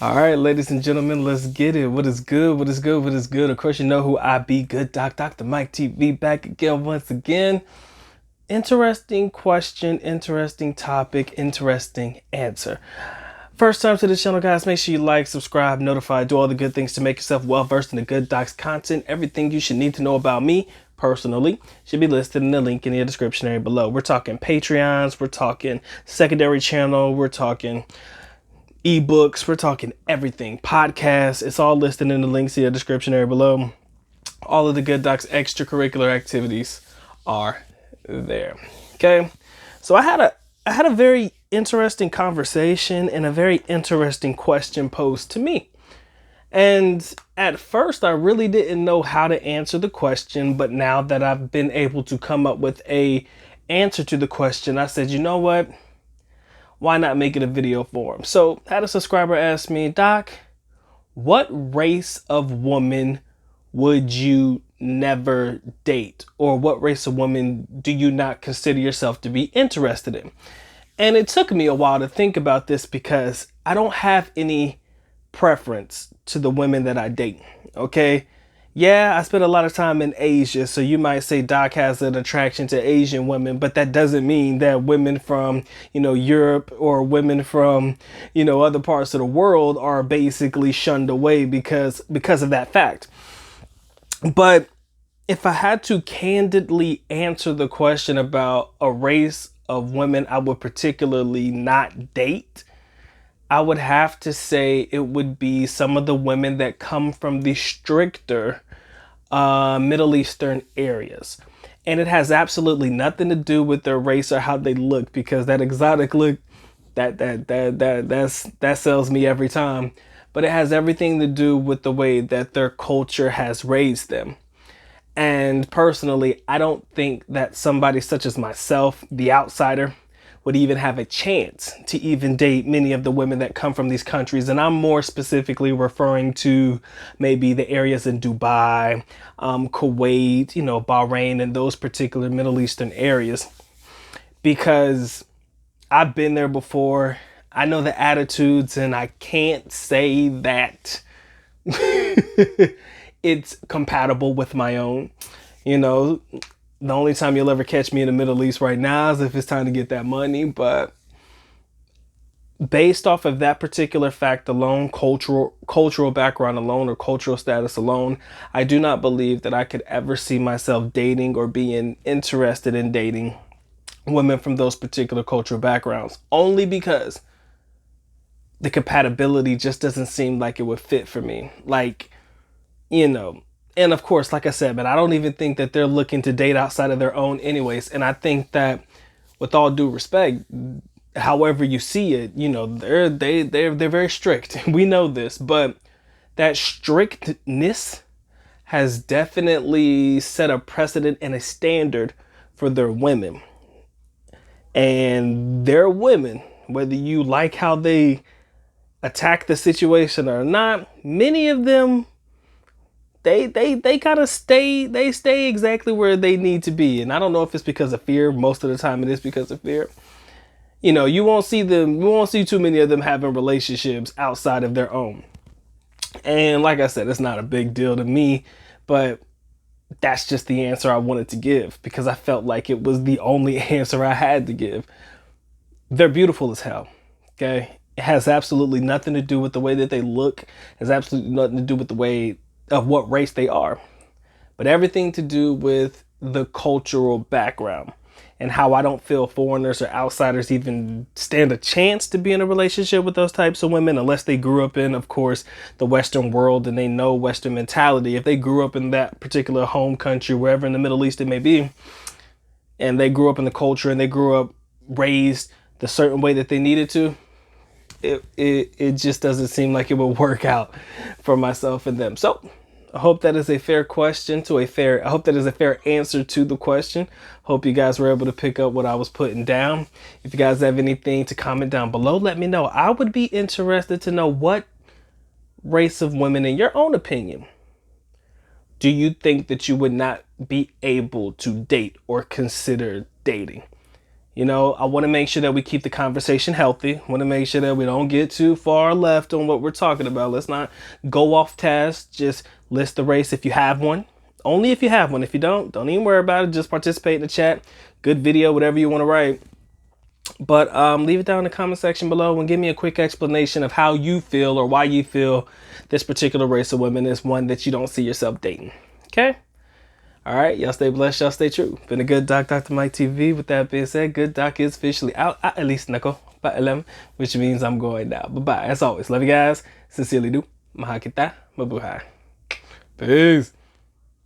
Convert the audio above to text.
All right, ladies and gentlemen, let's get it. What is good? What is good? What is good? Of course, you know who I be. Good Doc, Dr. Mike TV, back again once again. Interesting question, interesting topic, interesting answer. First time to the channel, guys, make sure you like, subscribe, notify, do all the good things to make yourself well versed in the Good Doc's content. Everything you should need to know about me personally should be listed in the link in the description area below. We're talking Patreons, we're talking secondary channel, we're talking ebooks, we're talking everything, podcasts. It's all listed in the links in the description area below. All of the Good Doc's extracurricular activities are there. Okay, so I had a very interesting conversation and a very interesting question posed to me. And at first, I really didn't know how to answer the question, but now that I've been able to come up with a answer to the question, I said, you know what? Why not make it a video form? So had a subscriber ask me, Doc, what race of woman would you never date? Or what race of woman do you not consider yourself to be interested in? And it took me a while to think about this because I don't have any preference to the women that I date. Okay. Yeah, I spent a lot of time in Asia, so you might say Doc has an attraction to Asian women, but that doesn't mean that women from, Europe or women from, other parts of the world are basically shunned away because of that fact. But if I had to candidly answer the question about a race of women I would particularly not date, I would have to say it would be some of the women that come from the stricter Middle Eastern areas. And it has absolutely nothing to do with their race or how they look, because that exotic look that sells me every time. But it has everything to do with the way that their culture has raised them. And personally, I don't think that somebody such as myself, the outsider, would even have a chance to even date many of the women that come from these countries. And I'm more specifically referring to maybe the areas in Dubai, Kuwait, Bahrain, and those particular Middle Eastern areas. Because I've been there before. I know the attitudes, and I can't say that it's compatible with my own. The only time you'll ever catch me in the Middle East right now is if it's time to get that money. But based off of that particular fact alone, cultural background alone, or cultural status alone, I do not believe that I could ever see myself dating or being interested in dating women from those particular cultural backgrounds, only because the compatibility just doesn't seem like it would fit for me. Like, you know, and of course, like I said, but I don't even think that they're looking to date outside of their own anyways. And I think that, with all due respect, however you see it, they're very strict. We know this, but that strictness has definitely set a precedent and a standard for their women. And their women, whether you like how they attack the situation or not, many of them, they kind of stay exactly where they need to be. And I don't know if it's because of fear. Most of the time it is because of fear. You won't see too many of them having relationships outside of their own. And like I said, it's not a big deal to me, but that's just the answer I wanted to give because I felt like it was the only answer I had to give. They're beautiful as hell. Okay. It has absolutely nothing to do with the way that they look. It has absolutely nothing to do with the way of what race they are, but everything to do with the cultural background and how I don't feel foreigners or outsiders even stand a chance to be in a relationship with those types of women unless they grew up in, of course, the Western world and they know Western mentality. If they grew up in that particular home country, wherever in the Middle East it may be, and they grew up in the culture and they grew up raised the certain way that they needed to, it just doesn't seem like it would work out for myself and them. So I hope that is a fair question I hope that is a fair answer to the question. Hope you guys were able to pick up what I was putting down. If you guys have anything to comment down below, let me know. I would be interested to know, what race of women, in your own opinion, do you think that you would not be able to date or consider dating? You know, I want to make sure that we keep the conversation healthy. I want to make sure that we don't get too far left on what we're talking about. Let's not go off task. Just list the race if you have one. Only if you have one. If you don't even worry about it. Just participate in the chat. Good video, whatever you want to write. But leave it down in the comment section below and give me a quick explanation of how you feel or why you feel this particular race of women is one that you don't see yourself dating. Okay? All right, y'all stay blessed, y'all stay true. Been a good Doc, Dr. Mike TV. With that being said, Good Doc is officially out at least Nako by 11, which means I'm going now. Bye-bye. As always, love you guys. Sincerely do. Mahakita. Mabuhay. Peace.